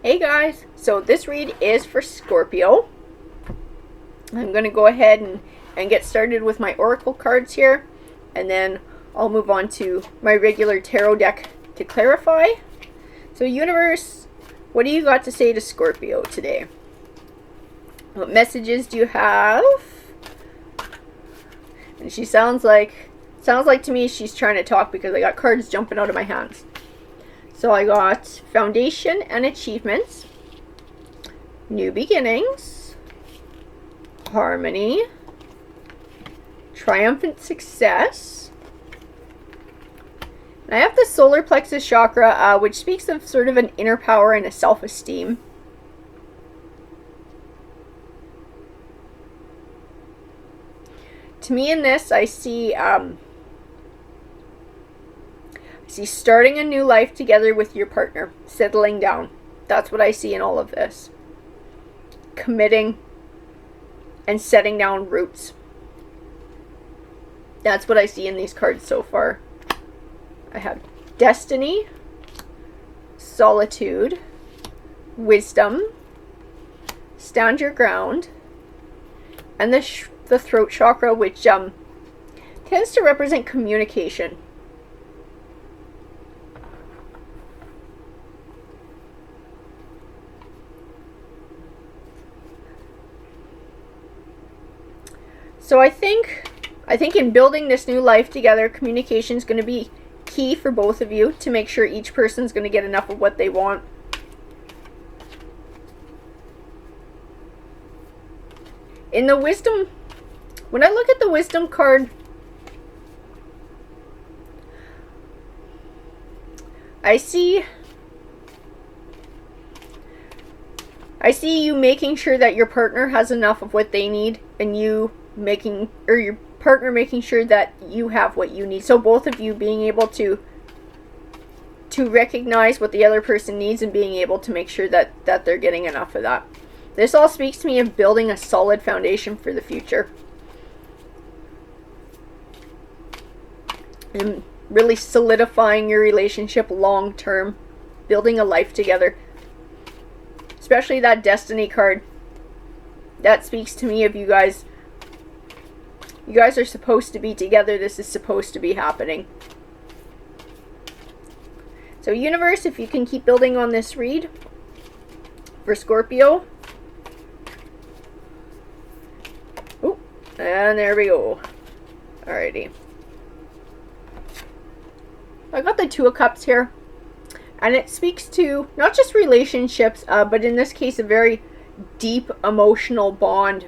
Hey guys, so this read is for Scorpio. I'm going to go ahead and get started with my oracle cards here, and then I'll move on to my regular tarot deck to clarify. So universe, what do you got to say to Scorpio today? What messages do you have? And she sounds like to me she's trying to talk because I got cards jumping out of my hands. So I got foundation and achievements, new beginnings, harmony, triumphant success. And I have the solar plexus chakra, which speaks of sort of an inner power and a self-esteem. To me in this, I see starting a new life together with your partner, settling down. That's what I see in all of this. Committing and setting down roots. That's what I see in these cards so far. I have destiny, solitude, wisdom, stand your ground, and the throat chakra, which tends to represent communication. So I think in building this new life together, communication is going to be key for both of you to make sure each person's going to get enough of what they want. In the wisdom, when I look at the wisdom card, I see you making sure that your partner has enough of what they need, and your partner making sure that you have what you need. So both of you being able to recognize what the other person needs and being able to make sure that they're getting enough of that. This all speaks to me of building a solid foundation for the future. And really solidifying your relationship long term. Building a life together. Especially that destiny card. That speaks to me of you guys. You guys are supposed to be together. This is supposed to be happening. So universe, if you can keep building on this read for Scorpio. Ooh, and there we go. Alrighty. I got the Two of Cups here. And it speaks to not just relationships, but in this case, a very deep emotional bond.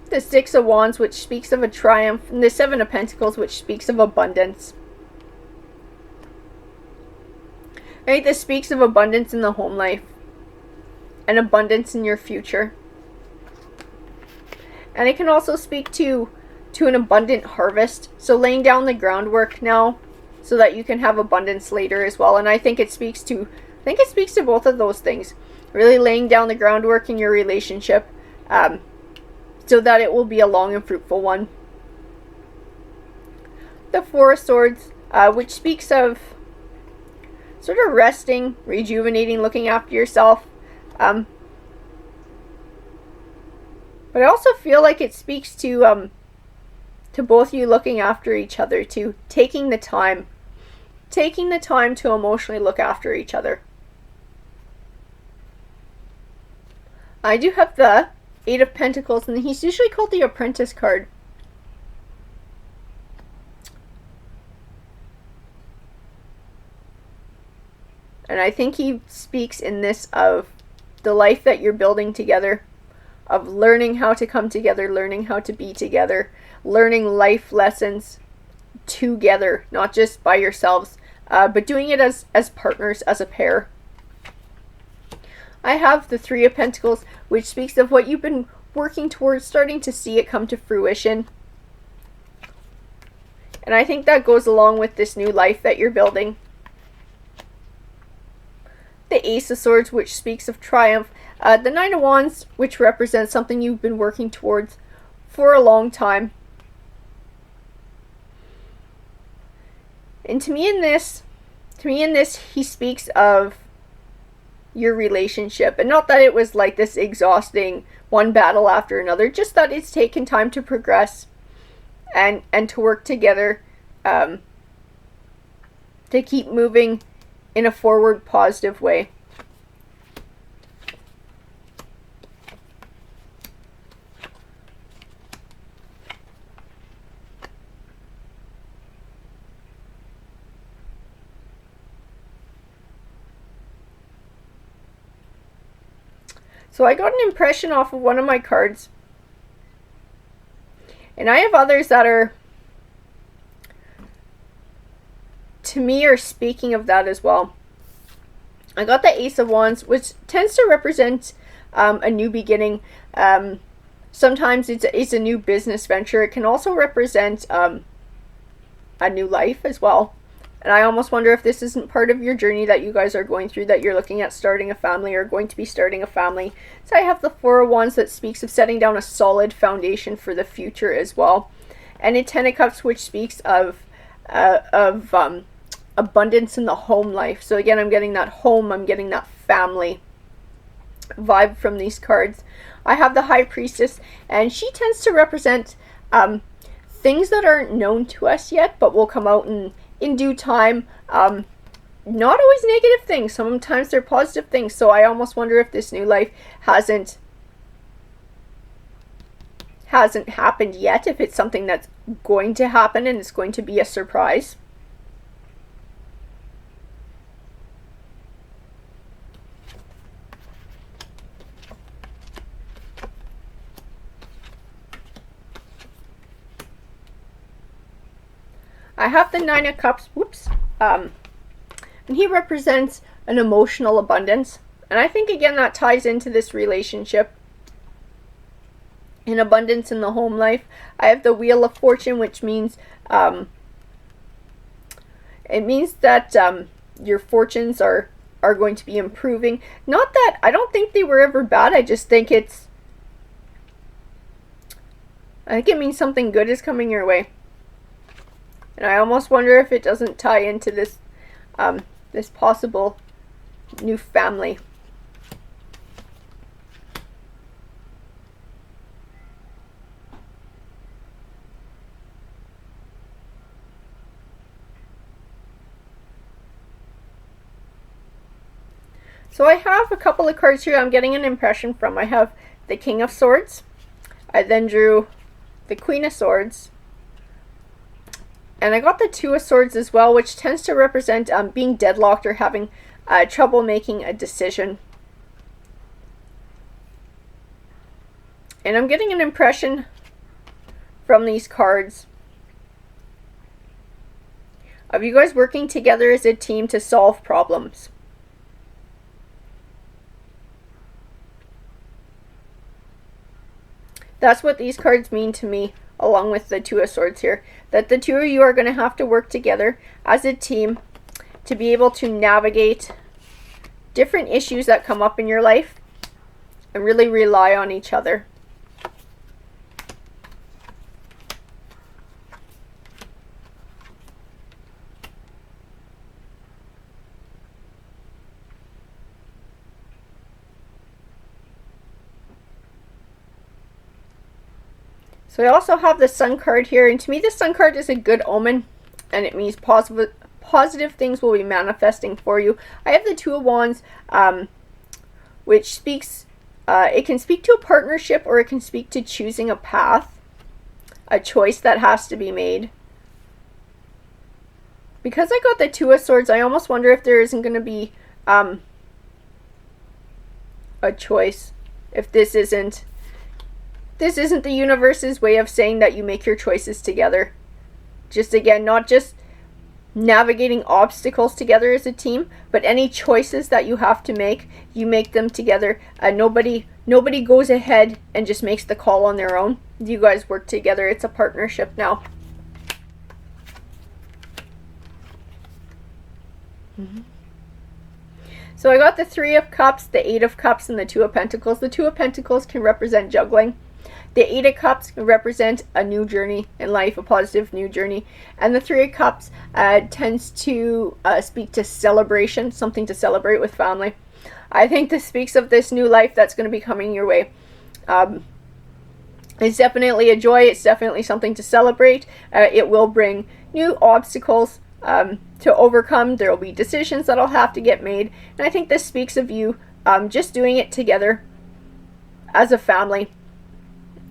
The Six of Wands, which speaks of a triumph, and the Seven of Pentacles, which speaks of abundance. I think this speaks of abundance in the home life and abundance in your future. And it can also speak to an abundant harvest. So laying down the groundwork now so that you can have abundance later as well. And I think it speaks to both of those things. Really laying down the groundwork in your relationship. So that it will be a long and fruitful one. The Four of Swords, which speaks of sort of resting, rejuvenating, looking after yourself. But I also feel like it speaks to both of you looking after each other, to taking the time to emotionally look after each other. I do have the Eight of Pentacles, and he's usually called the Apprentice card. And I think he speaks in this of the life that you're building together, of learning how to come together, learning how to be together, learning life lessons together, not just by yourselves, but doing it as partners, as a pair. I have the Three of Pentacles, which speaks of what you've been working towards, starting to see it come to fruition. And I think that goes along with this new life that you're building. The Ace of Swords, which speaks of triumph. The Nine of Wands, which represents something you've been working towards for a long time. And to me in this, he speaks of your relationship, and not that it was like this exhausting one battle after another, just that it's taken time to progress and to work together, to keep moving in a forward positive way. So I got an impression off of one of my cards, and I have others that are, to me, are speaking of that as well. I got the Ace of Wands, which tends to represent a new beginning. Sometimes it's a new business venture. It can also represent a new life as well. And I almost wonder if this isn't part of your journey that you guys are going through, that you're looking at starting a family or going to be starting a family. So I have the Four of Wands that speaks of setting down a solid foundation for the future as well. And a Ten of Cups, which speaks of abundance in the home life. So again, I'm getting that home, I'm getting that family vibe from these cards. I have the High Priestess, and she tends to represent things that aren't known to us yet, but will come out in due time. Not always negative things, sometimes they're positive things. So I almost wonder if this new life hasn't happened yet, if it's something that's going to happen and it's going to be a surprise. I have the Nine of Cups, and he represents an emotional abundance. And I think, again, that ties into this relationship. An abundance in the home life. I have the Wheel of Fortune, which means, it means that your fortunes are going to be improving. Not that, I don't think they were ever bad, I just think I think it means something good is coming your way. And I almost wonder if it doesn't tie into this this possible new family. So I have a couple of cards here I'm getting an impression from. I have the King of Swords. I then drew the Queen of Swords. And I got the Two of Swords as well, which tends to represent being deadlocked or having trouble making a decision. And I'm getting an impression from these cards of you guys working together as a team to solve problems. That's what these cards mean to me, along with the Two of Swords here. That the two of you are going to have to work together as a team to be able to navigate different issues that come up in your life and really rely on each other. So I also have the Sun card here, and to me the Sun card is a good omen, and it means positive things will be manifesting for you. I have the Two of Wands, which speaks, it can speak to a partnership, or it can speak to choosing a path, a choice that has to be made. Because I got the Two of Swords, I almost wonder if there isn't going to be a choice, if this isn't the universe's way of saying that you make your choices together. Just again, not just navigating obstacles together as a team, but any choices that you have to make, you make them together. Nobody goes ahead and just makes the call on their own. You guys work together. It's a partnership now. So I got the Three of Cups, the Eight of Cups, and the Two of Pentacles. The Two of Pentacles can represent juggling. The Eight of Cups represent a new journey in life, a positive new journey. And the Three of Cups tends to speak to celebration, something to celebrate with family. I think this speaks of this new life that's going to be coming your way. It's definitely a joy. It's definitely something to celebrate. It will bring new obstacles to overcome. There will be decisions that'll have to get made. And I think this speaks of you just doing it together as a family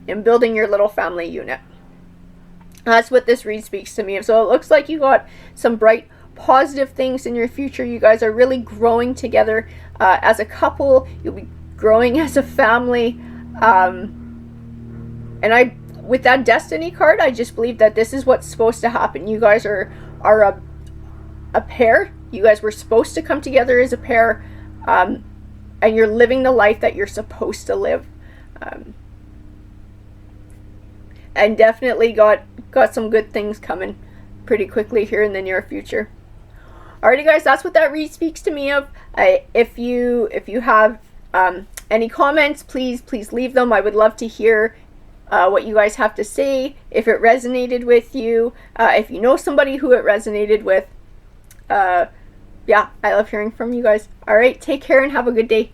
and building your little family unit. That's what this read speaks to me of. So it looks like you got some bright, positive things in your future. You guys are really growing together as a couple. You'll be growing as a family. And with that Destiny card, I just believe that this is what's supposed to happen. You guys are a pair. You guys were supposed to come together as a pair, and you're living the life that you're supposed to live. And definitely got some good things coming pretty quickly here in the near future. Alrighty guys, that's what that read speaks to me of. If you have any comments, please leave them. I would love to hear what you guys have to say, if it resonated with you, if you know somebody who it resonated with. Yeah, I love hearing from you guys. Alright, take care and have a good day.